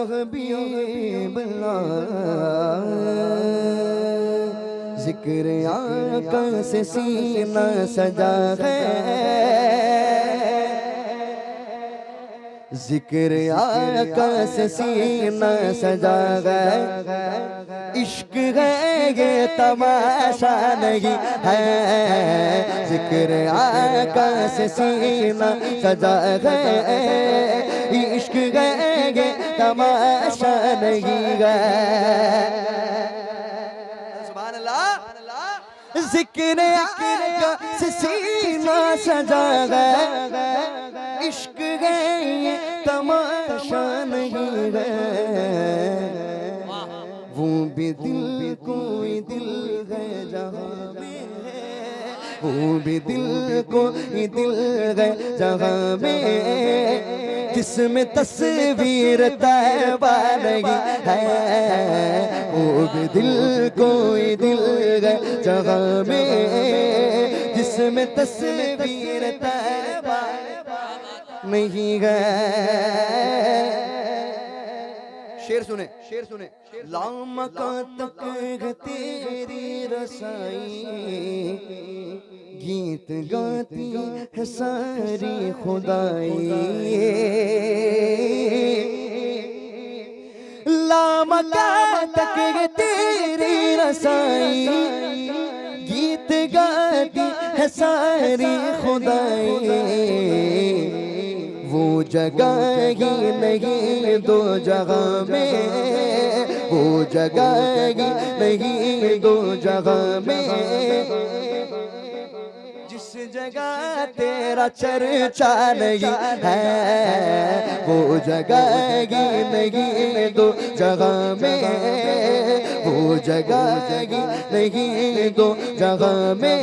हबीब अल्लाह, जिक्र आका से सीना सजा है, जिक्र आका से सीना सजा है। इश्क है ये तमाशा नहीं है, जिक्र आका से सीना सजा है। इश्क है ये तमाशा नहीं है। सुभान अल्लाह। जिक्र आका से सीना सजा है। इश्क है ये तमाशा नहीं है। वो भी दिल कोई दिल है जहाँ में, वो भी दिल कोई दिल है जहाँ में, जिसमें तस्वीर तैबा नहीं है। वो भी दिल कोई दिल है जहाँ में, जिसमें तस्वीर तैबा नहीं है। शेर सुने, शेर सुने। लामका तक तेरी रसाई, गीत गाती है सारी खुदाई। लामका तक तेरी रसाई, गीत गाती है सारी खुदाई। वो जगह ही नहीं दो जगह में, वो जगह ही नहीं दो जगह में, जिस जगह तेरा चर्चा नहीं है। वो जगह ही नहीं दो जगह में, वो जगह ही नहीं दो जगह में,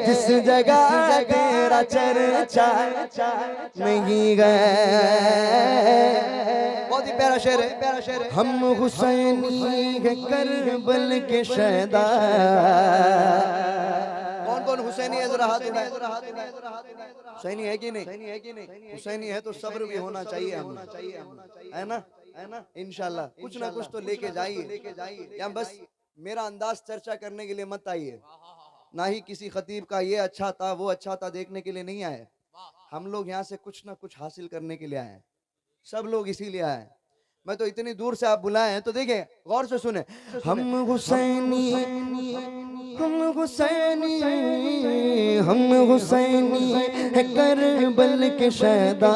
जिस जगह तेरा चर्चा नहीं है। बहुत ही प्यारा शेर है, प्यारा शेर है। हम हुसैनी है करबल के शहदा। कौन कौन हुसैनी है? जरा हाथ उठाएं। हुसैनी है कि नहीं? हुसैनी है तो सब्र भी होना चाहिए, है ना, है ना। इंशाल्लाह कुछ ना कुछ तो लेके जाइए। या बस मेरा अंदाज चर्चा करने के लिए मत आइए, ना ही किसी खतीब का ये अच्छा था वो अच्छा था देखने के लिए नहीं आए। हम लोग यहाँ से कुछ ना कुछ हासिल करने के लिए आए हैं, सब लोग इसीलिए आए हैं। मैं तो इतनी दूर से आप बुलाए हैं तो देखें, गौर से सुने। हम हुसैनी, हम हुसैनी, हम हुसैनी है करबल के शहदा।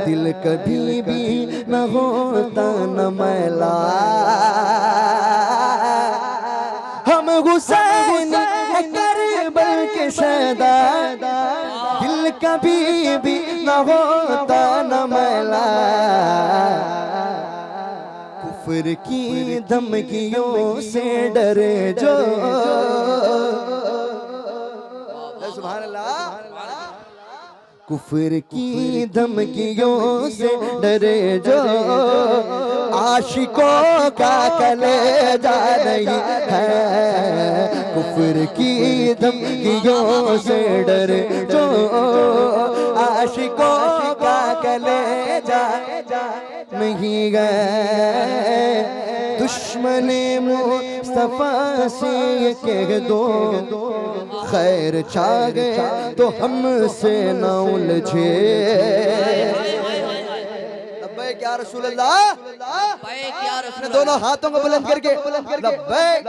दिल कभी भी न होता न मैला। हम हुसैनी है करबल के शहदा। दिल कभी भी न होता न मैला। कुफ्र की धमकियों से डरे जो, सुभान अल्लाह। कुफ्र की धमकियों से डरे जो, आशिकों का कलेजा नहीं है। कुफ्र की धमकियों से डरे जो, आशिकों का कलेजा नहीं गए। दुश्मने मुस्तफा से ये कह दो, खैर छा गए तो हमसे न उलझे। लब्बैक या रसूल अल्लाह, लब्बैक या रसूल अल्लाह। दोनों हाथों को बुलंद करके लब्बैक,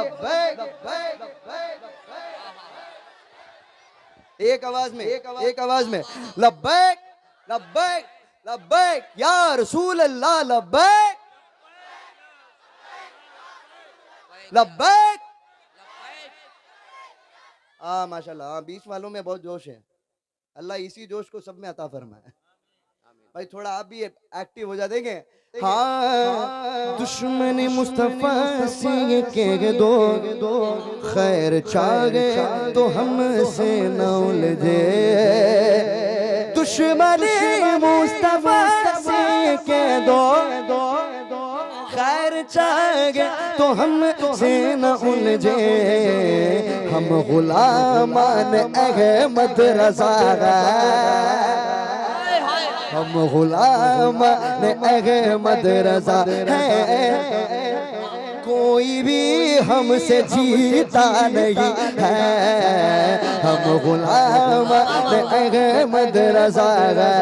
एक आवाज में, एक आवाज में लब्बैक, लब्बैक, लब्बैक या रसूल अल्लाह, लब्बैक, लब्बैक। माशाल्लाह, बीच वालों में बहुत जोश है। अल्लाह इसी जोश को सब में अता फरमाए। भाई थोड़ा आप भी एक्टिव हो जा देंगे। हाँ, दुश्मन मुस्तफा से ये कह दो, खैर छा गए तो हमसे न उलझे। दुश्मन मुस्तफा से ये कह दो, खैर छा गए तो हमसे न उलझे। हम गुलामान अहमद रज़ा हम गुलाम अहमद रजा है, कोई भी हमसे जीता नहीं है। हम गुलाम अहमद रजा है,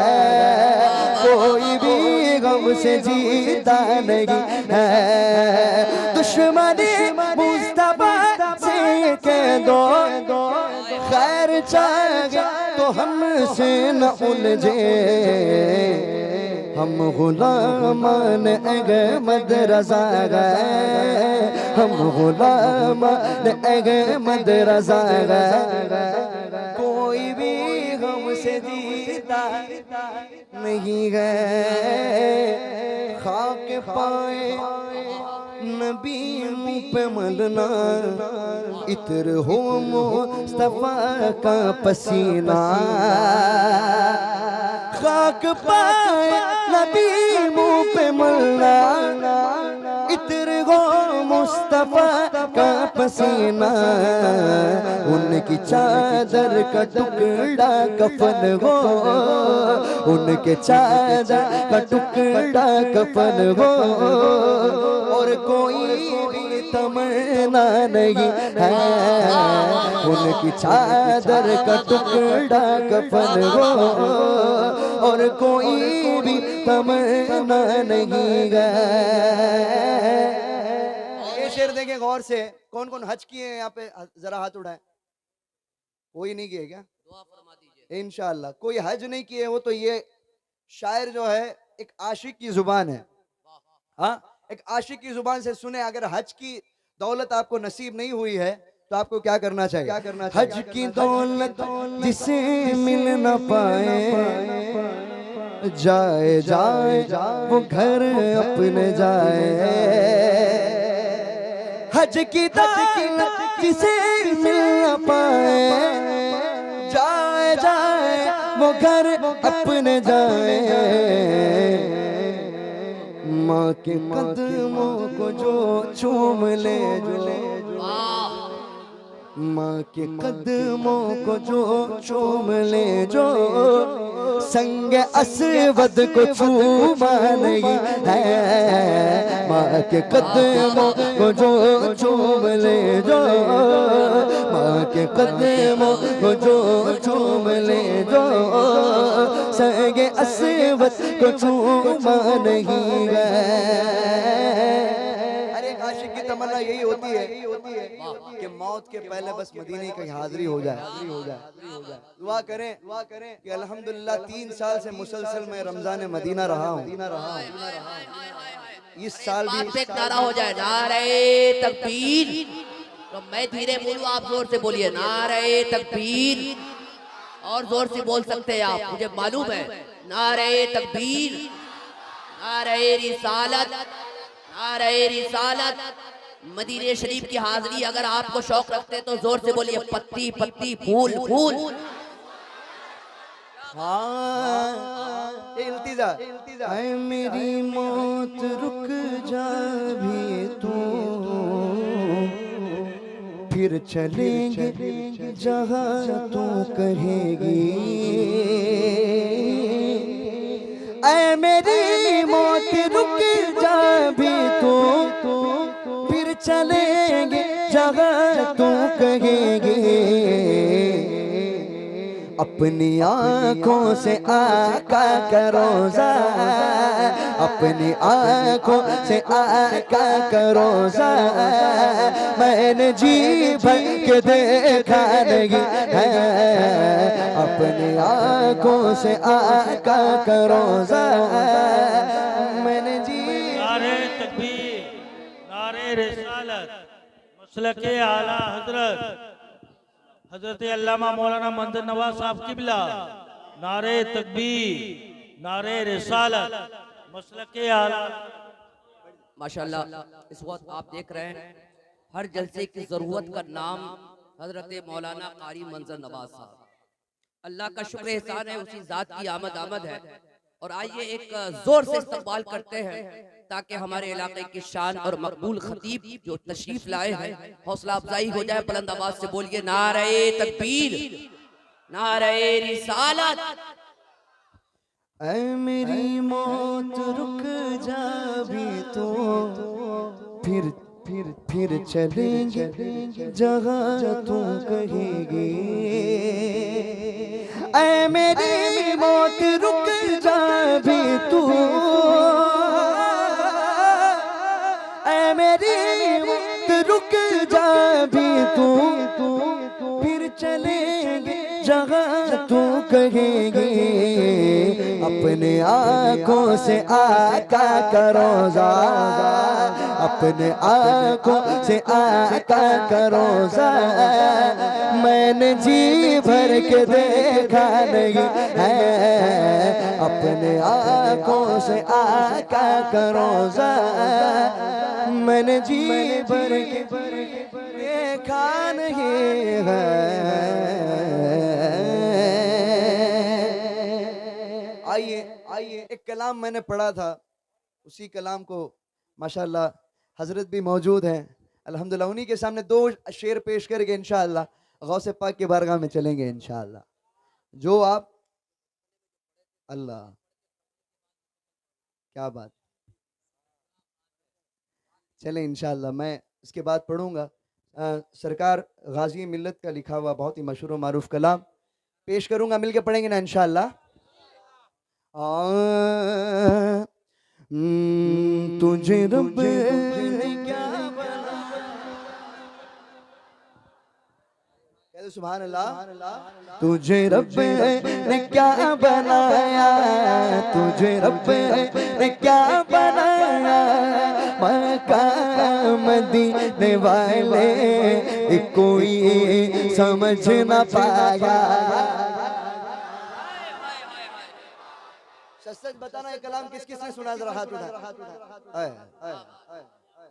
कोई भी हमसे जीता नहीं है। दुश्मनी मुस्तफा से कह दो खैर चाहे तो हमसे न उलझे। हम गुलामान अहमद रजा गए, हम गुलामान अहमद रजा गए, कोई भी हमसे जीता नहीं है। खाक पाए नबी मुँह पे मलना, इत्र हो मुस्तफा का पसीना। खाक पाए नबी मुँह पे मलना, इत्र हो मुस्तफा का पसीना। उनकी चादर का टुकड़ा कफन हो, उनके चादर का टुकड़ा कफन हो, और कोई भी तमन्ना नहीं है। उनकी चादर का टुकड़ा कफन हो, और कोई भी तमन्ना नहीं है। ये शेर देखें गौर से, कौन कौन हज किए हैं यहाँ पे, जरा हाथ उठाएं। कोई नहीं किए क्या? दुआ फरमा दीजिए। इंशाअल्लाह कोई हज नहीं किए हो तो ये शायर जो है एक आशिक की जुबान है। हाँ, एक आशिक की जुबान से सुने। अगर हज की दौलत आपको नसीब नहीं हुई है तो आपको क्या करना चाहिए? क्या करना चाहिए? हज की दौलत जिसे मिल न पाए, जाए जाए वो घर अपने जाए। हज की दौलत जिसे मिल न पाए, जाए जाए वो घर अपने जाए। माँ के कदमों को जो चूम ले, जो माँ के कदमों को जो चूम ले, जो संग असवद को छूमा नहीं है। माँ के कदमों को जो चूम ले, जो माँ के कदमों को जो चूम ले, जो संग असवद को छूमा नहीं है। अरे आशिक की तमन्ना यही होती है कि मौत के पहले बस मदीने की हाजिरी हो जाए। दुआ करें कि अल्हम्दुलिल्लाह 3 साल से मुसलसल मैं रमजान मदीना रहा हूँ। इस साल भी एक नारा हो जाए, नारे तकबीर। तो मैं धीरे बोलूं, आप जोर से बोलिए, नारे तकबीर। और जोर से बोल सकते हैं आप, मुझे मालूम है। नारे तकबीर, नारे रिसालत, नारे रिसालत। मदीने शरीफ की हाजिरी अगर आपको शौक रखते तो जोर से बोलिए, पत्ती पत्ती फूल फूल। हाँ, इल्तिजा ऐ मेरी मौत रुक जा भी तू, फिर चलेंगे जहाँ तू कहेगी। ऐ मेरी मौत रुक जा भी तू, फिर चलेंगे जहाँ तू कहेगी। अपनी आँखों से आका का रोज़ा, अपनी आँखों से आका का रोज़ा मैंने जी भर के देखा नहीं है। अपनी आँखों से आका का रोज़ा मैंने जी। नारे तकबीर, नारे रिसालत, मसलके आला हजरत हजरत अल्लामा मौलाना मंजर नवाज साहब किबला। नारे तकबीर, नारे रिसालत, मसलके आला। माशाल्लाह, इस वक्त आप देख रहे हैं हर जलसे की जरूरत का नाम हजरत मौलाना कारी मंजर नवाज साहब। अल्लाह का शुक्र एहसान है, उसी जात की आमद आमद है। और आइए एक जोर से इस्तकबाल करते हैं ताकि हमारे इलाके की शान और मकबूल खतीब जो तशरीफ लाए हैं हौसला अफजाई हो जाए। बुलंद आवाज से बोलिए, नारे तकबीर, नारे रिसालत। ऐ मेरी मौत रुक जा भी तो फिर चलेंगे जहाँ तू कहेगी। ऐ मेरी मौत रुक जा भी तू, ऐ मेरी मौत रुक जा भी तू, फिर चलेंगे जहाँ तू कहेगी। अपने आँखों से आका करो जा, अपने आँखों से आका करो जा, मैंने जी भर के देखा नहीं है। अपने आँखों से आका करो जा, मैंने जी भर के देखा नहीं है। आइए एक कलाम मैंने पढ़ा था, उसी कलाम को माशाल्लाह हजरत भी मौजूद हैं, अल्हम्दुलिल्लाह उन्हीं के सामने दो शेर पेश करके इंशाअल्लाह गौसे पाक के बारगाह में चलेंगे इंशाअल्लाह। जो आप अल्लाह क्या बात, चले इंशाअल्लाह मैं इसके बाद पढ़ूंगा। सरकार गाजी मिल्लत का लिखा हुआ बहुत ही मशहूर व मारूफ कलाम पेश करूंगा, मिलके पढ़ेंगे ना इंशाअल्लाह। तुझे रब ने क्या बनाया, सुभान अल्लाह। तुझे रब ने क्या बनाया, तुझे रब ने क्या बनाया, मकाम मदीने वाले कोई समझ न पाया। सच बताना ये कलाम किस किस ने सुना, जरा हाथ उठा,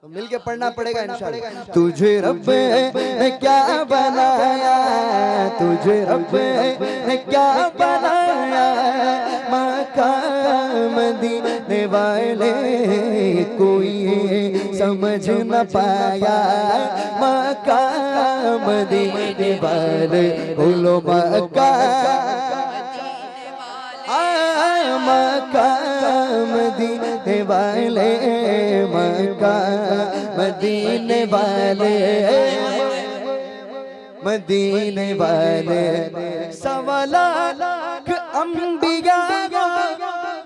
तो मिलके पढ़ना पड़ेगा इंशाअल्लाह। तुझे रब ने क्या बनाया, तुझे रब ने क्या बनाया, मकाम मदीने वाले कोई समझ न पाया, मकाम मदीने वाले बोलो मक्का, मकाम मदीने वाले, मकाम मदीने वाले, मदीने वाले। सवा लाख अंबिया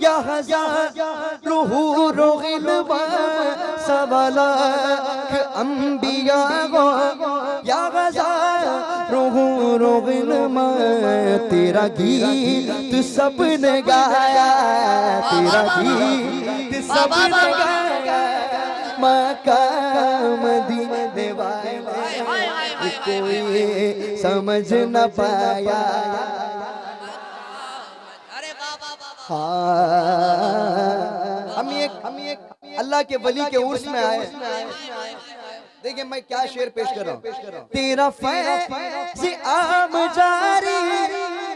या हज़ारों हूरों गिलवा, सवा लाख अंबिया या हज़ारों हूरों गिलवा, तेरा गीत सबने गाया, तेरा गीत सबने गाया, मकाम मदीने वाले कोई समझ न पाया। हाँ हम एक अल्लाह के वली के उर्स में आए। देखिए मैं क्या शेर पेश कर रहा हूँ। तेरा फैज़ आम जारी,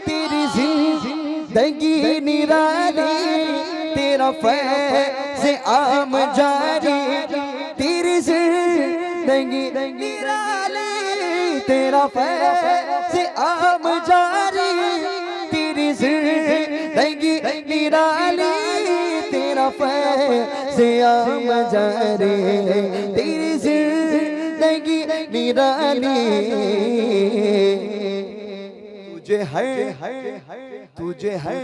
तेरी जिंदगी निराली, तेरा फैज़ आम जारी, तेरी जिंदगी निराली, तेरा फैज़ आम जारी, तेरी जिंदगी निराली, तेरा फैज़ आम जारी, तेरी जिंदगी निराली। तुझे है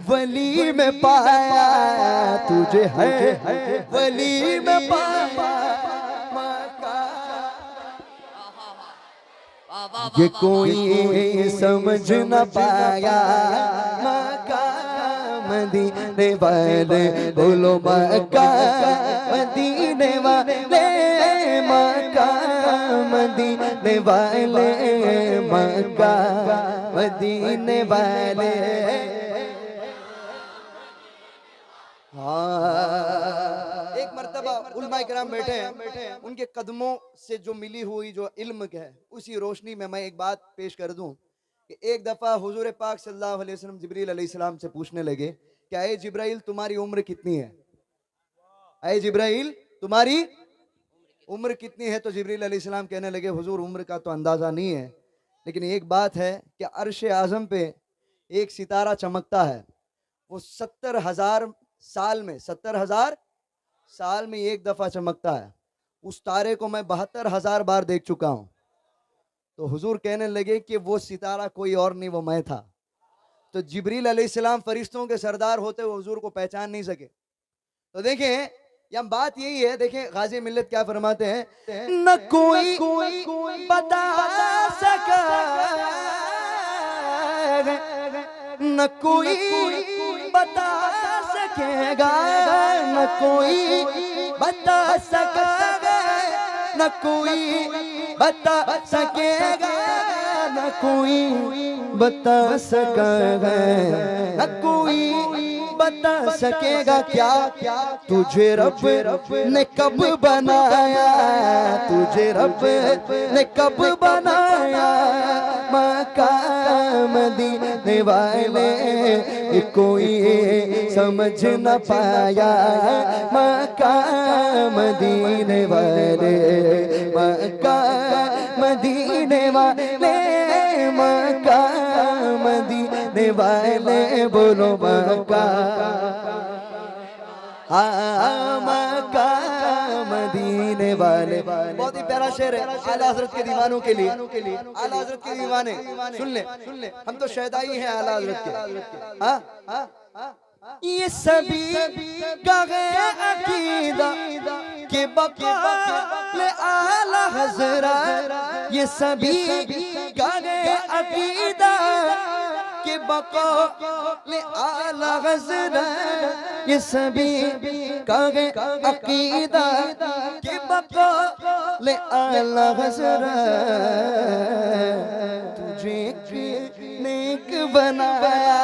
वली में पाया, तुझे है वली में पाया, ये कोई समझ न पाया, मकाम मदीने वाले बोलो मकाम मदीने वाले, मकाम मदीने वाले, मकाम मदीने वाले। हाँ एक मर्तबा उलमाए किराम बैठे हैं, उनके कदमों से जो मिली हुई जो इल्म है उसी रोशनी में मैं एक बात पेश कर दूं कि एक दफ़ा हुजूर पाक सल्लल्लाहु अलैहि वसल्लम जिब्रील अलैहिस्सलाम से पूछने लगे कि ऐ जिब्राइल तुम्हारी उम्र कितनी है, ऐ जिब्राइल तुम्हारी उम्र कितनी है। तो जिब्रील अलैहिस्सलाम कहने लगे हुजूर उम्र का तो अंदाज़ा नहीं है, लेकिन एक बात है कि अर्श आज़म पे एक सितारा चमकता है, वो 70,000 साल में 70,000 साल में एक दफा चमकता है। उस तारे को मैं 72,000 बार देख चुका हूं। तो हुजूर कहने लगे कि वो सितारा कोई और नहीं, वो मैं था। तो जिब्रील अलैहिस्सलाम फरिश्तों के सरदार होते हुए हुजूर को पहचान नहीं सके। तो देखें, यहाँ बात यही है, देखें गाजी मिल्लत क्या फरमाते हैं, न कोई बता सका, न कोई बता सकेगा, न कोई बता सकेगा, न कोई बता सकेगा, न कोई बता सकेगा, न कोई बता सकेगा क्या तुझे रब ने कब बनाया, तुझे रब ने कब बनाया। मक्का मदीने वाले कोई समझ न पाया, मक्का मदीने वाले, मक्का मदीने वाले, मक्का मदीने वाले, बोलो मक्का, मक्का मदीने वाले। बहुत ही प्यारा शेर है आला हजरत के दीवानों के लिए, आला हजरत के दीवाने सुन ले, हम तो शहदाई हैं आला हजरत के। हाँ, ये सभी गए अकीदा के बक़ाल आला हज़रत, ये सभी गए अकीदा के बक़ाल आला हज़रत, ये सभी गए अकीदा के बक़ाल आला हज़रत। तुझे नेक बनाया,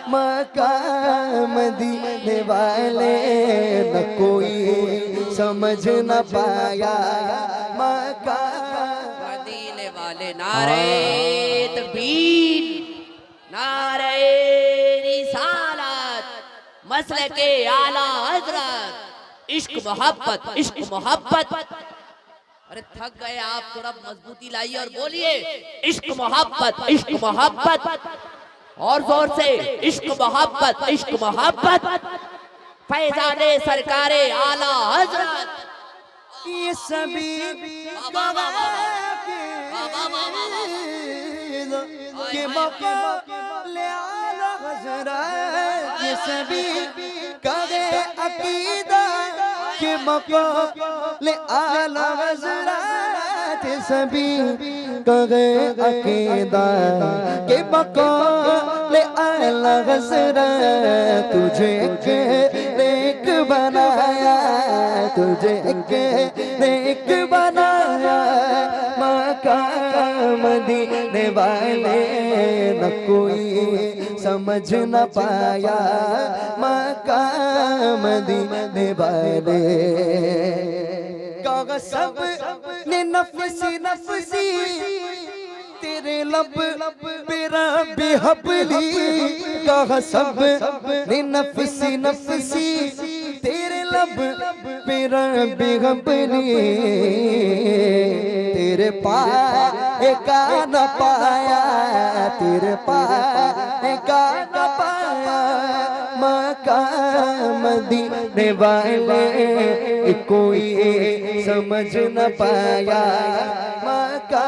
मक्का मदीने वाले न कोई समझ न पाया, मक्का मदीने वाले। नारे तकबीर, नारे रिसालत, मसलके आला हजरत, इश्क मोहब्बत, इश्क मोहब्बत। अरे थक गए आप, थोड़ा मजबूती लाइए और बोलिए इश्क मोहब्बत, इश्क मोहब्बत, और जोर से इश्क मोहब्बत, इश्क मोहब्बत। फैजाने सरकारे आला हजरत, ये सभी के मक़ाले आला हज़रत, ये सभी कगे अकीदा के मक़ाले आला हज़रत, ये सभी कगे अकीदा के मक़ाले आला हज़रत। तुझे नेक बनाया, तुझे नेक बनाया, मक्का मदीने वाले न कोई समझ न पाया, मक्का मदीने वाले। कहा सब ने नफसी नफसी तेरे लब मेरा बेहबली, कहा सब ने नफसी नफसी तेरे लब मेरा बेहबली। तेरे पाए का न पाया, तेरे पाए का न पाया, मक्का मदीने वाले कोई समझ न पाया, मक्का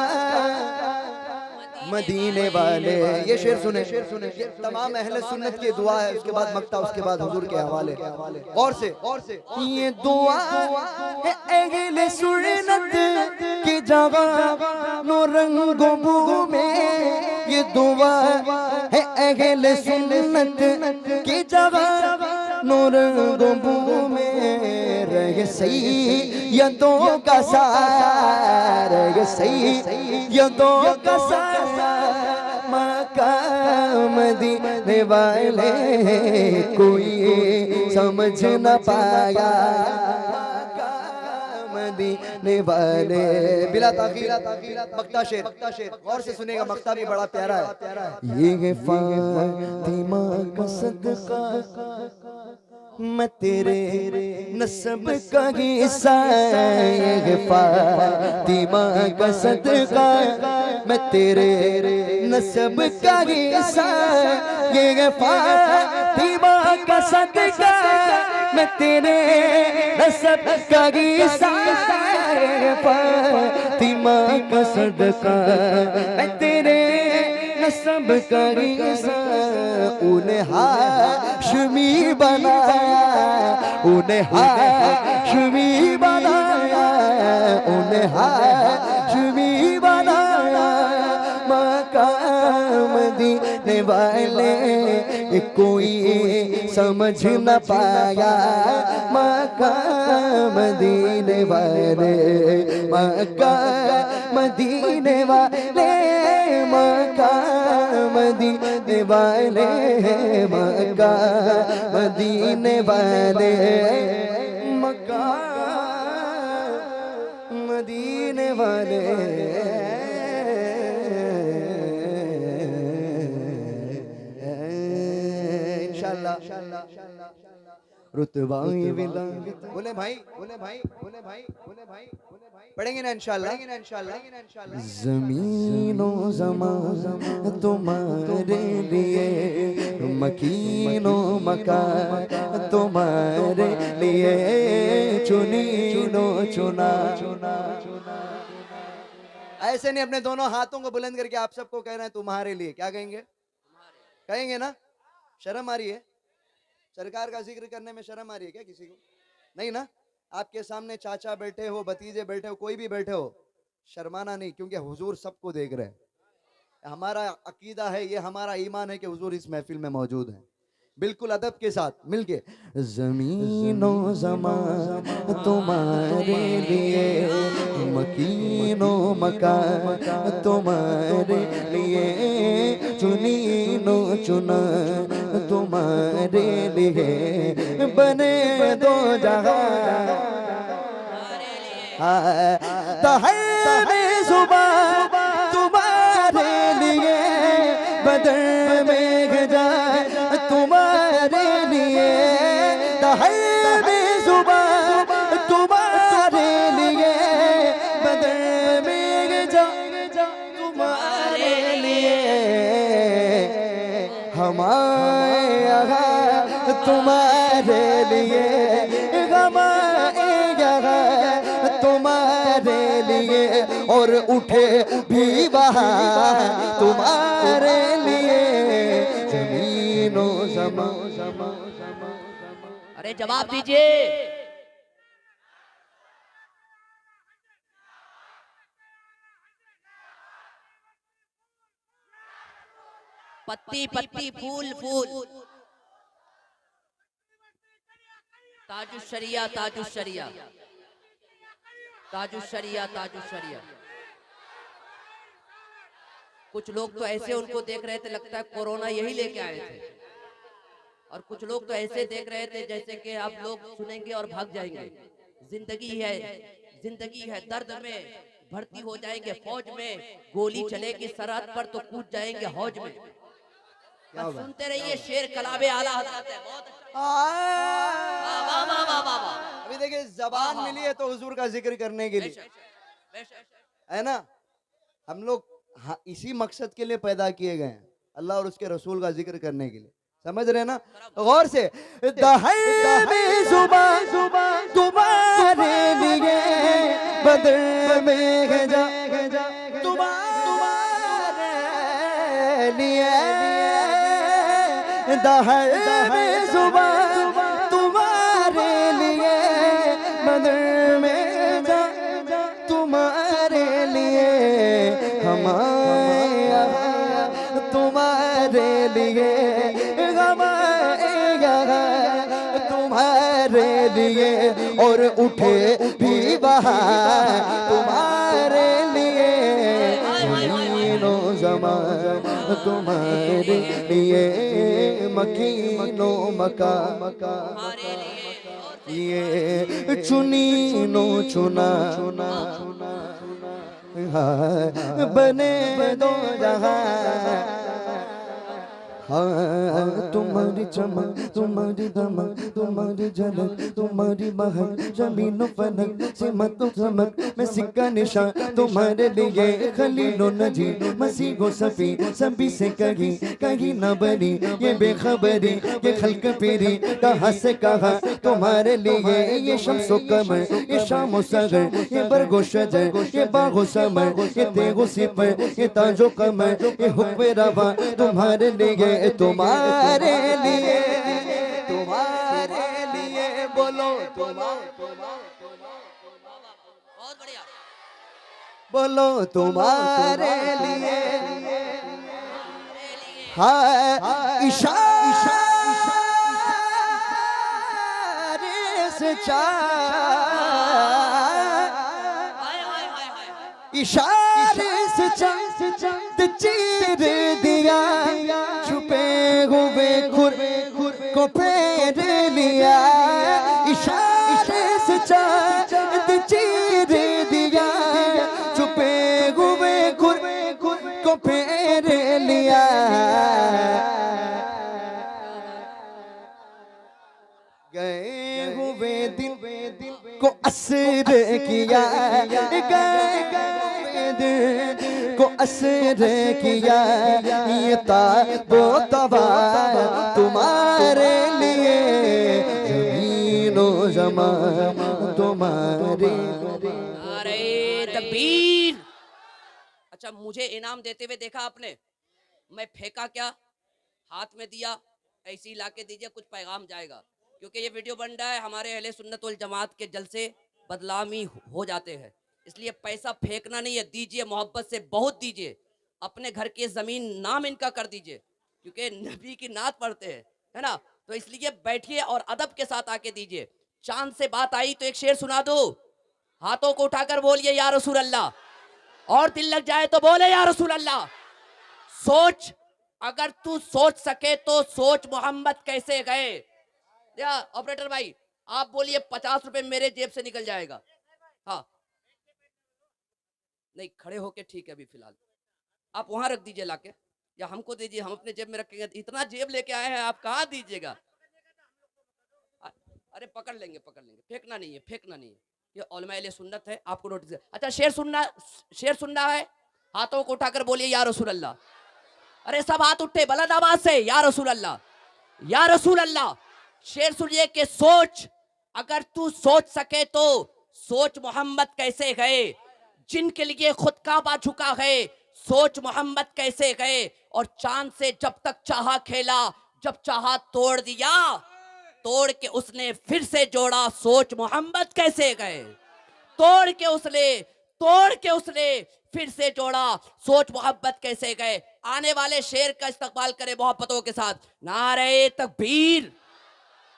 मदीने वाले। ये शेर सुने, ये तमाम अहले सुन्नत की दुआ है, उसके बाद मक्ता, उसके बाद हुजूर के हवाले। और से ये दुआ है अहले सुन्नत की जगह नो रंगो बू में, ये दुआ है अहले सुन्नत की जगह नो रंगो बू में। रहे सैयदों का सार, रहे सैयदों का सार, मक्का मदीने वाले कोई समझ न पाया, मक्का मदीने वाले। बिला ताखीर मक्ता शेर, गौर से सुनेगा, मक्ता भी बड़ा प्यारा है। ये फातिमा का सदका मैं तेरे नस्ब का हिस्सा, ये फातिमा का सदका मैं तेरे नस्ब का हिस्सा, ये फातिमा का सदका, मैं तेरे नस्ब का हिस्सा, फातिमा का सदका, मैं तेरे नस्ब का हिस्सा। उन्हें हाशमी बनाया, उन्हें हाशमी बनाया, उन्हें हाशमी बनाया। मकाम मदीने वाले कोई समझ न पाया, मकाम मदीने वाले, मकाम मदीने वाले, मकाम मदीने वाले, मकाम मदीने वाले, मकाम मदीने वाले। रुतबाई विलायत बोले भाई, बोले भाई, बोले भाई, बोले भाई, बोले भाई, पढ़ेंगे ना इंशाल्लाह, इंशाल्लाह। ज़मीनो ज़मान तुम्हारे लिए, मकीनो मकान तुम्हारे लिए, चुनीनो चुना। ऐसे नहीं, अपने दोनों हाथों को बुलंद करके आप सबको कह रहे हैं तुम्हारे लिए। क्या कहेंगे? कहेंगे ना? शर्म आ रही है? सरकार का जिक्र करने में शर्म आ रही है क्या किसी को? नहीं ना? आपके सामने चाचा बैठे हो, भतीजे बैठे हो, कोई भी बैठे हो, शर्माना नहीं, क्योंकि हुजूर सबको देख रहे हैं। हमारा अकीदा है, ये हमारा ईमान है कि हुजूर इस महफिल में मौजूद है। बिल्कुल अदब के साथ मिलके। ज़मीनो ज़मान तुम्हारे लिए, मकीनो मकान तुम्हारे लिए, चुनीनो चुना तुम्हारे लिए, बने दो जहां तहरे ज़ुबान तुम्हारे लिए, बदर में जाए तुम्हारे लिए, तहरे ज़ुबान तुम्हारे लिए, बदर में जाए तुम्हारे लिए, हमारे यहाँ तुम्हारे लिए, हमारे यहाँ तुम्हारे लिए, और उठे भी वहाँ तुम्हारे लिए, ज़मीनो ज़मान। अरे जवाब दीजिए। पत्ती पत्ती फूल फूल, ताजुशरिया ताजुशरिया, ताजुशरिया ताजुशरिया। कुछ लोग तो ऐसे उनको देख रहे थे, लगता है कोरोना यही लेके आए थे, और कुछ लोग तो ऐसे देख रहे थे जैसे कि आप लोग सुनेंगे और भाग जाएंगे। जिंदगी है, जिंदगी है, दर्द में भर्ती हो जाएंगे फौज में, गोली चलेगी सरहद पर तो कूद जाएंगे हौज में। सुनते रहिए, शेर कलाबे आला हज़रत है। बहुत अभी देखिए, जबान मिली है तो हुजूर का जिक्र करने के लिए, है ना? हम लोग इसी मकसद के लिए पैदा किए गए हैं, अल्लाह और उसके रसूल का जिक्र करने के लिए। समझ रहे ना? गौर से। जुबान तुम्हारे लिए, बदर में जा तुम्हारे लिए, जुबान तुम्हारे लिए, बदर में जा तुम्हारे लिए, हमारे यहाँ तुम्हारे लिए, तुम्हारे लिए, और उठे भी वहाँ तुम्हारे लिए, ज़मीनो ज़मान तुम्हारे लिए, मकीनो मकान ये, चुनीनो चुना, बने दो जहां, हाँ तुम्हारी चमक तुम्हारी दमक तुम्हारी झलक तुम्हारी महक जमीनों फलक से मत चमक मैं सिक्का निशान तुम्हारे लिए खलीलो नजी मसीहो सफी सभी से कहीं न बनी ये बेखबरी ये खल्क पेरी कहाँ से कहा तुम्हारे लिए ये शम्सो कमर ये शामो सगर ये बरगो शजर ये बागो समर ये तेगो सिपर ये ताजो कमर ये हुक्म रवा तुम्हारे लिए तुम्हारे लिए बोलो बहुत बढ़िया। बोलो तुम्हारे लिए हाँ इशारे से इशारे से चांद चीर दिया छुपे हुए खुर को फेर लिया इशारे से चांद चीर दिया छुपे हुए खुर को फेर लिया गए हुए दिल को असर किया को असर किया ये ताबो तबा तुम्हारे लिए ज़मीनो ज़मा तुम्हारे नारे तकबीर। अच्छा मुझे इनाम देते हुए देखा आपने, मैं फेंका क्या, हाथ में दिया, ऐसे ही लाके दीजिए, कुछ पैगाम जाएगा। क्योंकि ये वीडियो बन रहा है, हमारे अहले सुन्नत वल जमात के जलसे बदनामी हो जाते हैं, इसलिए पैसा फेंकना नहीं है, दीजिए, मोहब्बत से बहुत दीजिए, अपने घर की ज़मीन नाम इनका कर दीजिए, क्योंकि नबी की नात पढ़ते हैं, है ना। तो इसलिए बैठिए और अदब के साथ आके दीजिए। चांद से बात आई तो एक शेर सुना दो, हाथों को उठाकर बोलिए या रसूल अल्लाह, और दिल लग जाए तो बोले या रसूल अल्लाह। सोच, अगर तू सोच सके तो सोच मोहम्मद कैसे गए। या ऑपरेटर भाई आप बोलिए 50 रुपए मेरे जेब से निकल जाएगा। हाँ नहीं, खड़े होके ठीक है, अभी फिलहाल आप वहां रख दीजिए लाके, या हमको दीजिए, हम अपने जेब में रखेंगे। इतना जेब लेके आए हैं आप, कहाँ दीजिएगा। अरे पकड़ लेंगे, फेंकना नहीं है, फेंकना नहीं है, ये उलमा-ए सुन्नत है, आपको नोटिस। अच्छा शेर सुनना है, हाथों को उठाकर बोलिए या रसूल अल्लाह। अरे सब हाथ उठे बुलंद आवाज से, या रसूल अल्लाह, या रसूल अल्लाह। शेर सुनिए कि सोच, अगर तू सोच सके तो सोच मोहम्मद कैसे गए, जिनके लिए खुद काबा झुका है, सोच मोहम्मद कैसे गए। और चांद से जब तक चाहा खेला, जब चाहा तोड़ दिया, तोड़ के उसने फिर से जोड़ा, सोच मोहम्मद कैसे गए। तोड़ के उसने फिर से जोड़ा, सोच मोहब्बत कैसे गए। आने वाले शेर का इस्तकबाल करें मोहब्बतों के साथ। नारे तकबीर।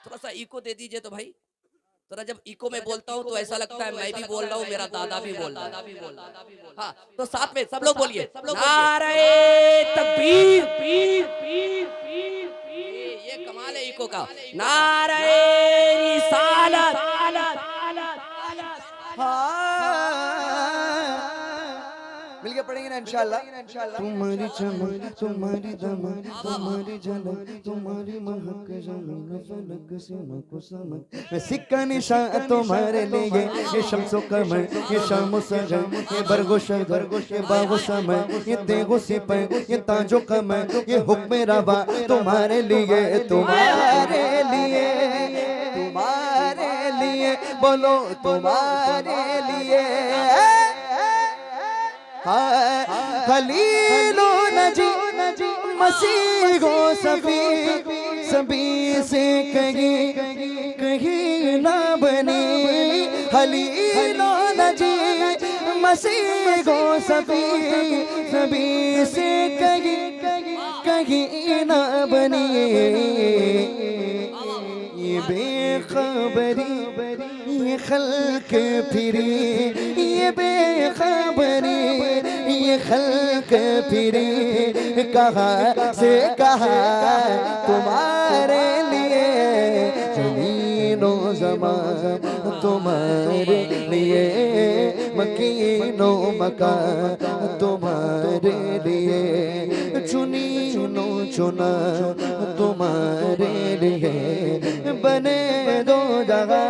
थोड़ा सा इको दे दीजिए तो भाई, थोड़ा जब इको में बोलता हूँ तो ऐसा लगता है मैं भी बोल रहा हूँ, मेरा दादा भी बोल रहा है। हाँ तो साथ में सब लोग बोलिए नारे तकबीर। ये कमाल है इको का। नारे रिसालत। मिलके पढ़ेंगे ना इंशाल्लाह। तुम्हारी चमक तुम्हारी दमक तुम्हारी झलक तुम्हारी महक ज़मीन फलक से मको समक मैं सिक्का निशान तुम्हारे लिए ये शम्सो कमर ये शामो सजर ये बरगो शजर ये बागो समर ये तेगो सिपर ये ताजो कमर ये हुक्म रवा तुम्हारे लिए बोलो तुम्हारे लिए खलीलो नजी मसीहो सफी सभी से कहीं ना बनी खलीलो नजी मसीहो सफी सभी से कहीं ना बनी ये बेखबरी ये खल्क फिरी ये बेखबरी ये खल्क फिरी कहाँ से कहाँ तुम्हारे लिए ज़मीनो ज़मा तुम्हारे लिए मकीनो मकान तुम्हारे लिए चुनी चुना तुम्हारे लिए बने दो जगह।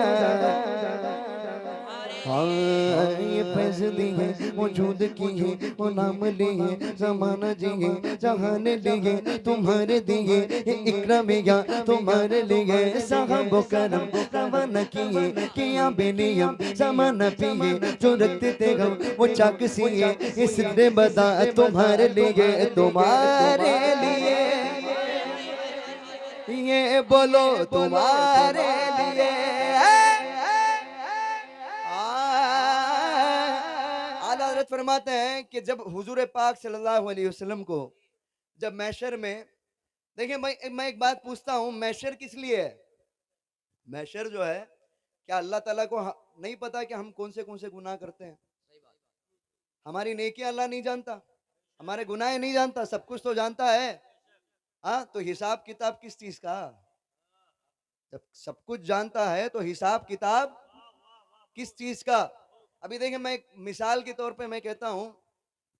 हाँ ये फैज दिए मौजूद किए वो नाम लिए जमाना जिए जहान लिए तुम्हारे दिए ये इकरामिया तुम्हारे लिए साहब करम रवाना किए किया बेनियम जमाना पिए जो रखते थे हम वो चाक सिए ये सिद्दे बदा तुम्हारे लिए तुम्हारे लिए ये बोलो तुम्हारे लिए। आला हज़रत फरमाते हैं कि जब हुजूर पाक सल्लल्लाहु अलैहि वसल्लम को जब मैशर में, देखिए मैं एक बात पूछता हूँ, मैशर किस लिए है? मैशर जो है, क्या अल्लाह ताला को नहीं पता कि हम कौन से गुनाह करते हैं? हमारी नेकी अल्लाह नहीं जानता, हमारे गुनाह नहीं जानता, सब कुछ तो जानता है। हाँ, तो हिसाब किताब किस चीज का? जब सब कुछ जानता है तो हिसाब किताब किस चीज का? अभी देखिए, मैं एक मिसाल के तौर पे मैं कहता हूं,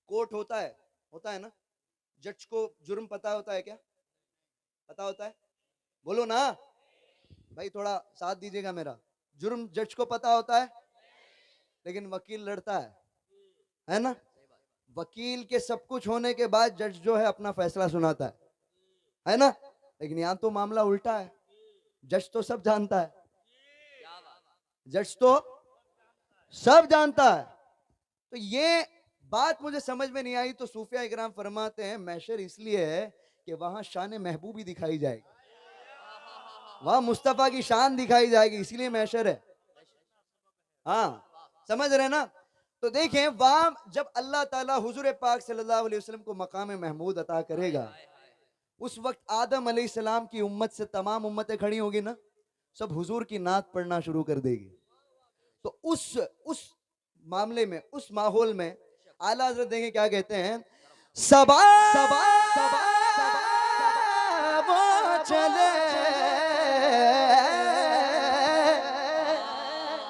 कोर्ट होता है ना, जज को जुर्म पता होता है क्या? पता होता है? बोलो ना भाई, थोड़ा साथ दीजिएगा मेरा। जुर्म जज को पता होता है, लेकिन वकील लड़ता है ना? वकील के सब कुछ होने के बाद जज जो है अपना फैसला सुनाता है ना? लेकिन यहाँ तो मामला उल्टा है, जज तो सब जानता है, जज तो सब जानता है। तो ये बात मुझे समझ में नहीं आई, तो सूफिया इकराम फरमाते हैं मैशर इसलिए है कि वहां शान महबूबी दिखाई जाएगी, वहां मुस्तफा की शान दिखाई जाएगी, इसलिए मैशर है। हाँ, समझ रहे ना? तो देखें, वहां जब अल्लाह ताला हुजूर पाक सल्लल्लाहु अलैहि वसल्लम को मकाम महमूद अता करेगा, उस वक्त आदम अलैहिस्सलाम की उम्मत से तमाम उम्मतें खड़ी होगी ना, सब हुजूर की नात पढ़ना शुरू कर देगी। तो उस मामले में, उस माहौल में आला हज़रत देखें क्या कहते हैं, सबा सबा वो चले,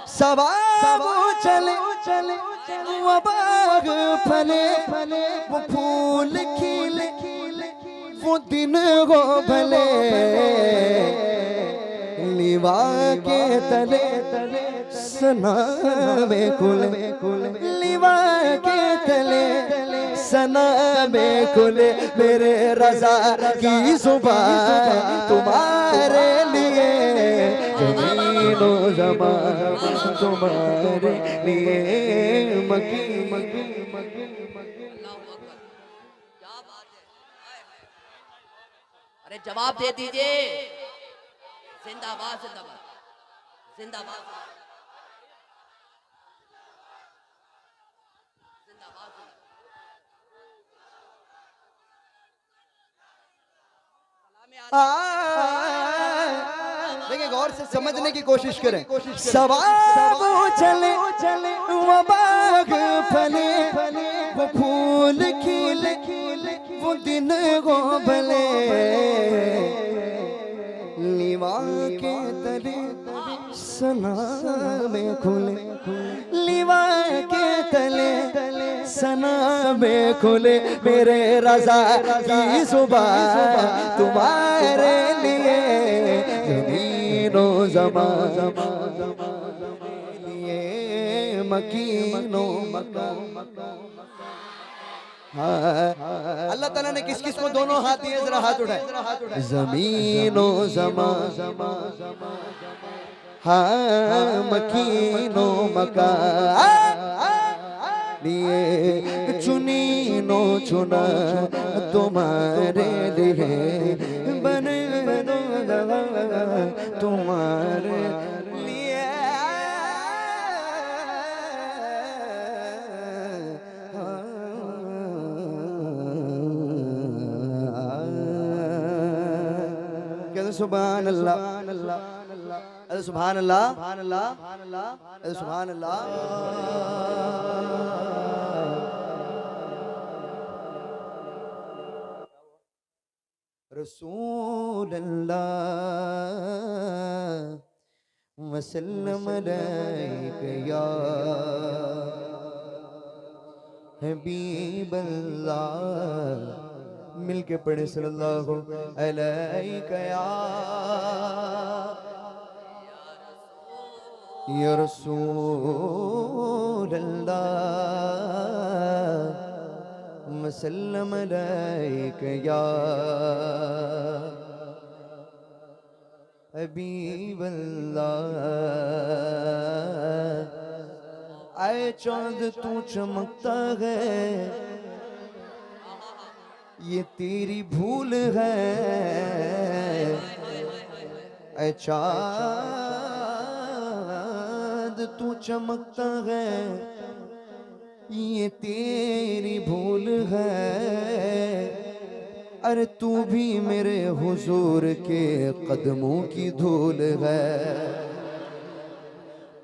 सबा वो चले वो बाग फले वो फूल खिले वो दिन हो भले, लिवा के तले सना में खुले, लिवा के तले सना में खुले, मेरे रज़ा की ज़ुबान तुम्हारे लिए, ज़मीनो ज़मान तुम्हारे लिए, मकी मकी मकी मकी। क्या बात है, अरे जवाब दे दीजिए। जिंदाबाद जिंदाबाद जिंदाबाद जिंदाबाद। देखिए, गौर से समझने की कोशिश करें। सवाब चले वो बाग फले वो फूल खिले वो दिन हो भले, लिवा के तले सना में खुले, लिवा के तले सना में खुले, मेरे रज़ा की ज़ुबान तुम्हारे लिए, ज़मीनो ज़मान लिए, मकीनो मकान। अल्लाह ताला ने किस किस को दोनों हाथ दिए, जरा हाथ उठाए। ज़मीनो ज़मान हाँ मकीनो मकान लिए, चुनीनो चुना तुम्हारे लिए, बने तुम्हारे लिए। कहते सुभान अल्लाह, अरे सुभान अल्लाह, अरे सुभान अल्लाह। रसूल अल्लाह वसल्लम अलैका या हबीब अल्लाह मिलके पढ़े सल्लल्लाहु अलैहि या रसूल अल्लाह वसल्लम अलैका या हबीब अल्लाह। आए चांद तू चमकता है, ये तेरी भूल है। ऐ चाँद तू चमकता है, ये तेरी भूल है। अरे तू भी मेरे हुजूर के कदमों की धूल है,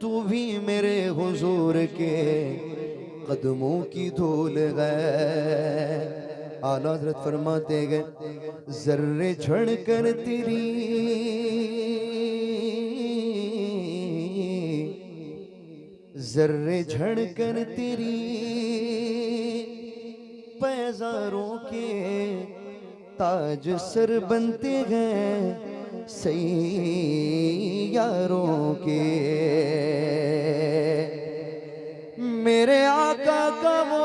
तू भी मेरे हुजूर के कदमों की धूल है। आला हज़रत फरमाते गए जर्रे झड़ कर तेरी जर्रे झड़ कर तेरी पैजारों के ताज सर बनते हैं सैयारों के। मेरे आका का वो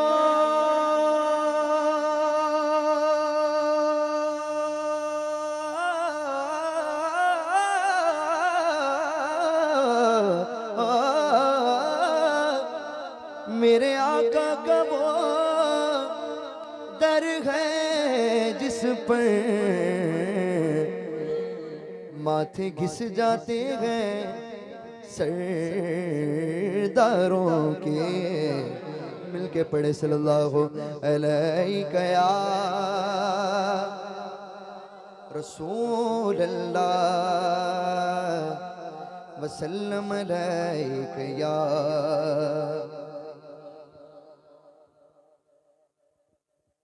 मेरे आका का वो दर है जिस पर माथे घिस जाते हैं सरदारों के। मिलके पढ़े सल्लल्लाहु अलैहि या रसूल अल्लाह वसल्लम अलैका या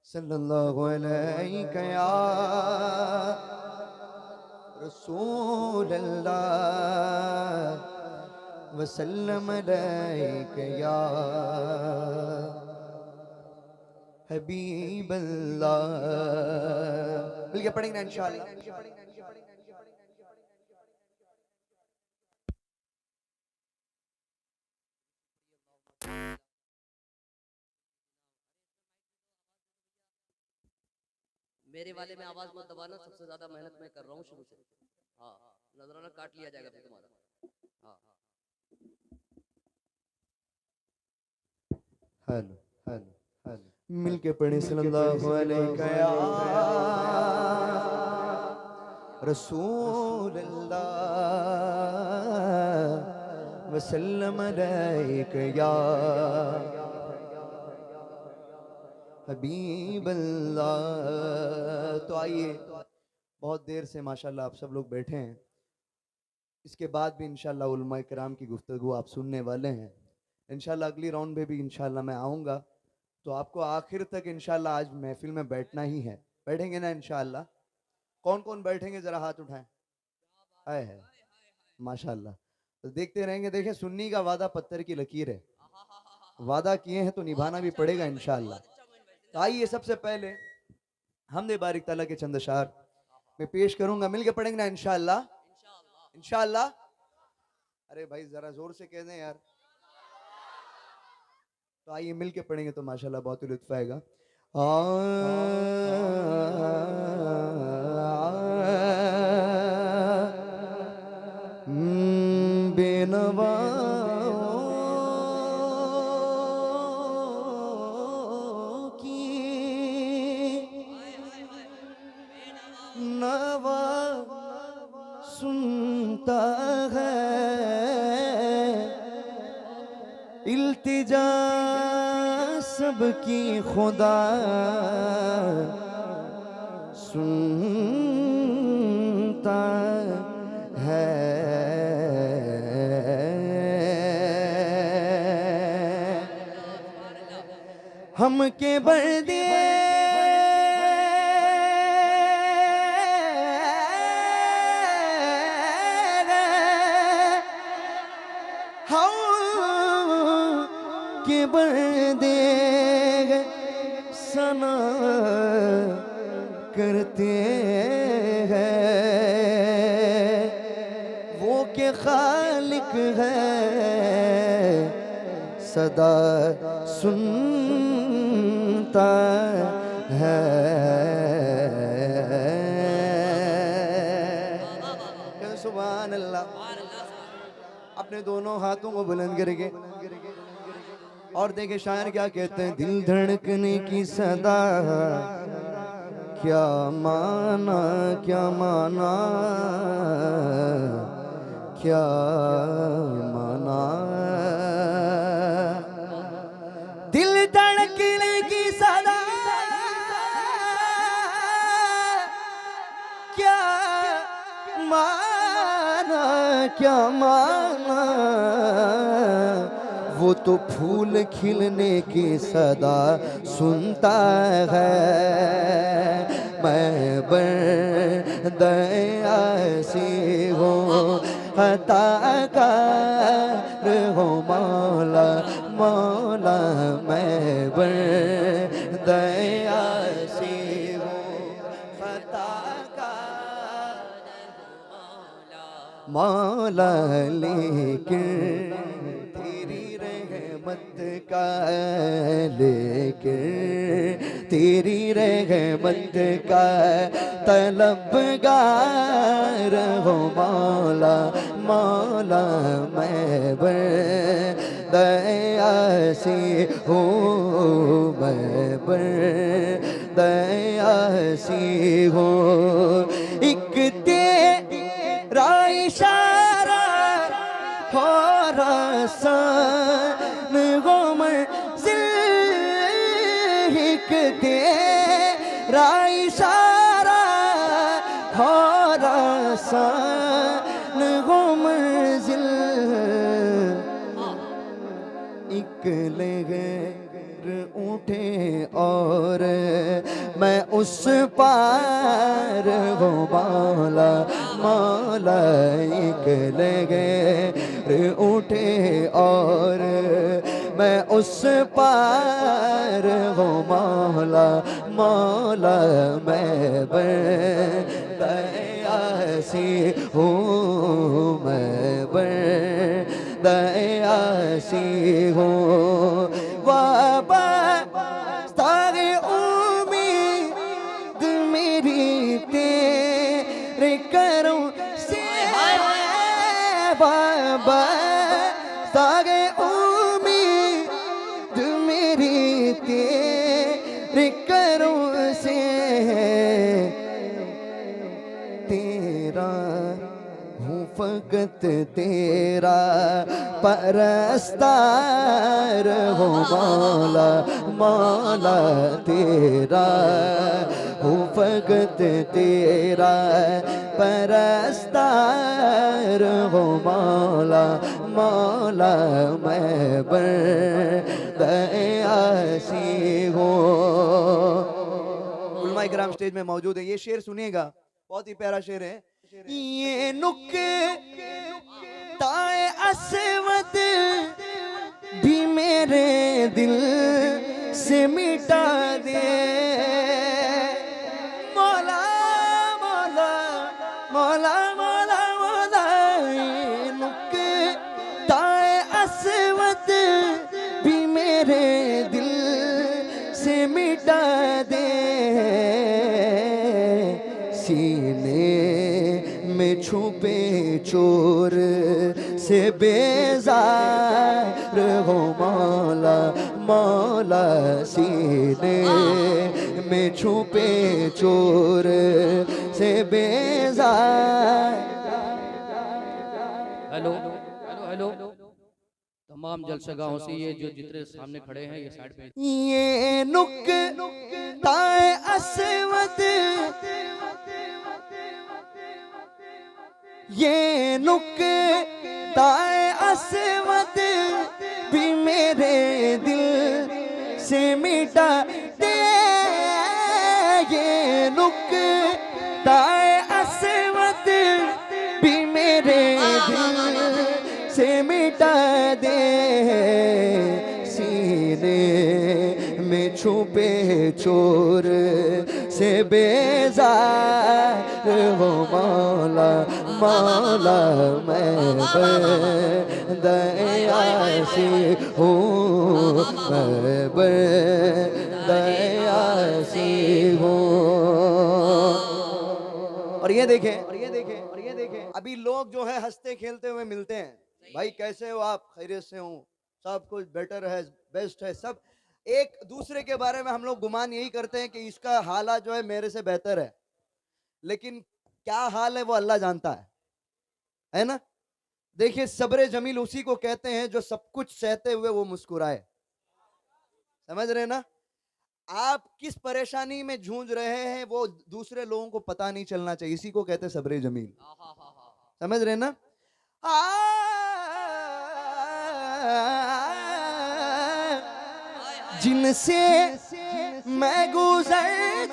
सल्लल्लाहु अलैहि या रसूल अल्लाह वसल्लम अलैका या हबीब अल्लाह। मिलके पढ़ेंगे ना इंशाअल्लाह। मेरे वाले में आवाज मत दबाना, सबसे ज्यादा मेहनत मैं कर रहा हूँ शुरू से। हाँ, नजराना काट लिया जाएगा फिर तुम्हारा। हाँ हेलो हेलो हेलो। मिलके पढ़े सल्लल्लाहु अलैहि या रसूल अल्लाह वसल्लम अलैका या हबीब अल्लाह। तो आइए, बहुत देर से माशाल्लाह आप सब लोग बैठे हैं, इसके बाद भी इंशाल्लाह उलमा इकराम की गुफ्तगू आप सुनने वाले हैं। इंशाल्लाह अगली राउंड में भी इंशाल्लाह मैं आऊँगा, तो आपको आखिर तक इंशाल्लाह आज महफिल में बैठना ही है। बैठेंगे ना इंशाल्लाह? कौन कौन बैठेंगे ज़रा हाथ उठाएं। आए है माशाल्लाह। तो देखते रहेंगे। देखें, सुन्नी का वादा पत्थर की लकीर है, वादा किए हैं तो निभाना भी पड़ेगा इंशाल्लाह। तो आइए, सबसे पहले हमदे बारिक ताला के चंद अशार मैं पेश करूंगा। मिलके पढ़ेंगे ना इंशाल्लाह? इंशाल्लाह। अरे भाई जरा जोर से कह दें यार। तो आइए मिलके पढ़ेंगे तो माशाल्लाह बहुत ही लुत्फ आएगा। बेनवा की नवा सुनता है, इल्तिजा सबकी खुदा सुनता है। हम के बर्दे के बर्दे सना के खालिक है, सदा सुनता है। सुभान अल्लाह। अपने दोनों हाथों को बुलंद करके और देखे शायर क्या कहते हैं, दिल धड़कने की सदा क्या माना, क्या माना, क्या माना। दिल धड़कने की सदा क्या माना, क्या माना। वो तो फूल खिलने की सदा सुनता है। मैं बंदे हूँ, अताकार हूँ मौला, मौला। मैं बंदे हूँ, अताकार मौला। लेकिन तेरी रहमत का, लेकिन तेरी रहमत का तलबगार हूँ मौला, मौला। मैं बंदे हूँ, मैं बंदे हूँ। एक तेरा इशारा हो रसान हो मंज़िल, एक तेरा इशारा हो रसान हो मंज़िल। एक लहर उठे और मैं उस पार हूँ मौला, मौला। एक लहर उठे और मैं उस पार हूँ मौला, मौला। मैं बंदे हूँ, मैं बंदे हूँ। वाबस्ता है उम्मीद मेरी तेरे करम से, वाबस्ता है उम्मीद मेरी तेरे करम से। तेरा हूँ फकत तेरा परस्तार हो मौला, मौला। तेरा हूँ फकत तेरा परस्तार हो मौला, मौला। मैं बंदे हूँ। उलमा इकराम स्टेज में मौजूद है। ये शेर सुनिएगा, बहुत ही प्यारा शेर है। ये नुक्ताए अस्वद भी मेरे दिल से मिटा दे मौला, मौला, मौला, मौला, मौला। ये नुक्ताए अस्वद भी मेरे दिल से मिटा दे। सीने में छुपे चोर से बेजार हो मौला, मौला। सीने में छुपे चोर से बेजार। हेलो हेलो हेलो, तमाम जलसगाहों से ये जो जितने सामने खड़े हैं ये साइड पे। ये नुक्ताए अस्वद, ये नुक्ताए अस्वद भी मेरे दिल से मिटा दे। ये नुक्ताए अस्वद भी मेरे दिल से मिटा दे। सीने में छुपे चोर से बेजार हो मौला मौला मैं बंदे हूँ मैं बंदे हूँ। और ये देखें अभी लोग जो है हंसते खेलते हुए मिलते हैं, भाई कैसे हो आप, खैरियत से हूँ, सब कुछ बेटर है, बेस्ट है, सब एक दूसरे के बारे में हम लोग गुमान यही करते हैं कि इसका हालात जो है मेरे से बेहतर है, लेकिन क्या हाल है वो अल्लाह जानता है ना। देखिए सब्र जमील उसी को कहते हैं जो सब कुछ सहते हुए वो मुस्कुराए, समझ रहे ना। आप किस परेशानी में जूझ रहे हैं वो दूसरे लोगों को पता नहीं चलना चाहिए, इसी को कहते हैं सब्र जमील, समझ रहे ना। जिनसे मैं गुजर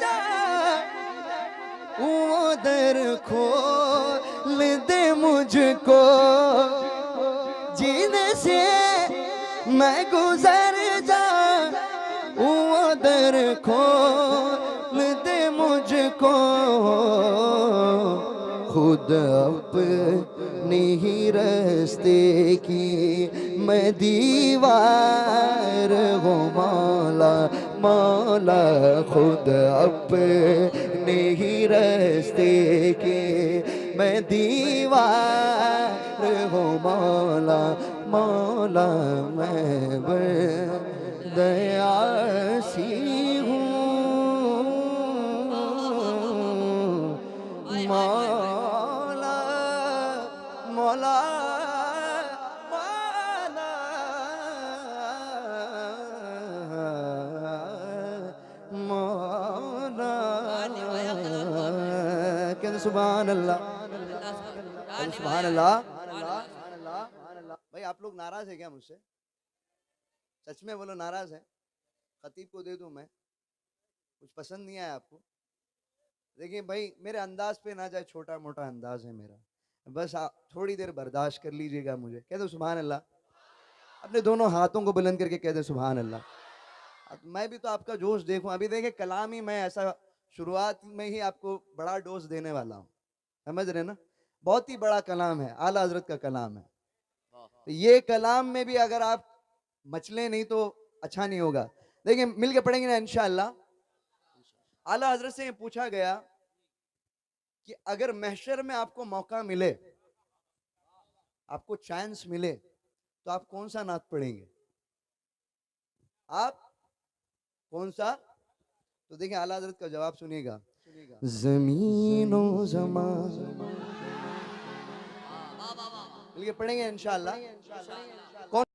वो दर खोल दे मुझको, जिनसे मैं गुजर वो दर खोल दे मुझको, खुद अपने ही रास्ते की मैं दीवार हूँ मौला मौला, खुद अपने ही रास्ते की मैं दीवार हूँ मौला मौला मैं दयासी हूँ मौला मौला मौला कहते सुभान अल्लाह सुभान अल्लाह। भाई आप लोग नाराज है क्या मुझसे, सच में बोलो नाराज है, खतीब को दे दूं मैं, कुछ पसंद नहीं आया आपको। देखिए भाई मेरे अंदाज पे ना जाए, छोटा मोटा अंदाज है मेरा, बस आप थोड़ी देर बर्दाश्त कर लीजिएगा मुझे। कह दो सुभान अल्लाह, अपने दोनों हाथों को बुलंद करके कह दे सुभान अल्लाह। अब मैं भी तो आपका जोश देखूं, अभी देखे कलाम ही मैं ऐसा शुरुआत में ही आपको बड़ा डोज देने वाला हूँ, समझ रहे ना। बहुत ही बड़ा कलाम है, आला हजरत का कलाम है, तो ये कलाम में भी अगर आप मचले नहीं तो अच्छा नहीं होगा। देखिए मिलके पढ़ेंगे ना इंशाअल्लाह। आला हजरत से ये पूछा गया कि अगर महशर में आपको मौका मिले, आपको चांस मिले, तो आप कौन सा नात पढ़ेंगे, आप कौन सा। तो देखिए आला हजरत का जवाब सुनिएगा। ज़मीनो ज़मान मिलके पढ़ेंगे इंशाअल्लाह। कौन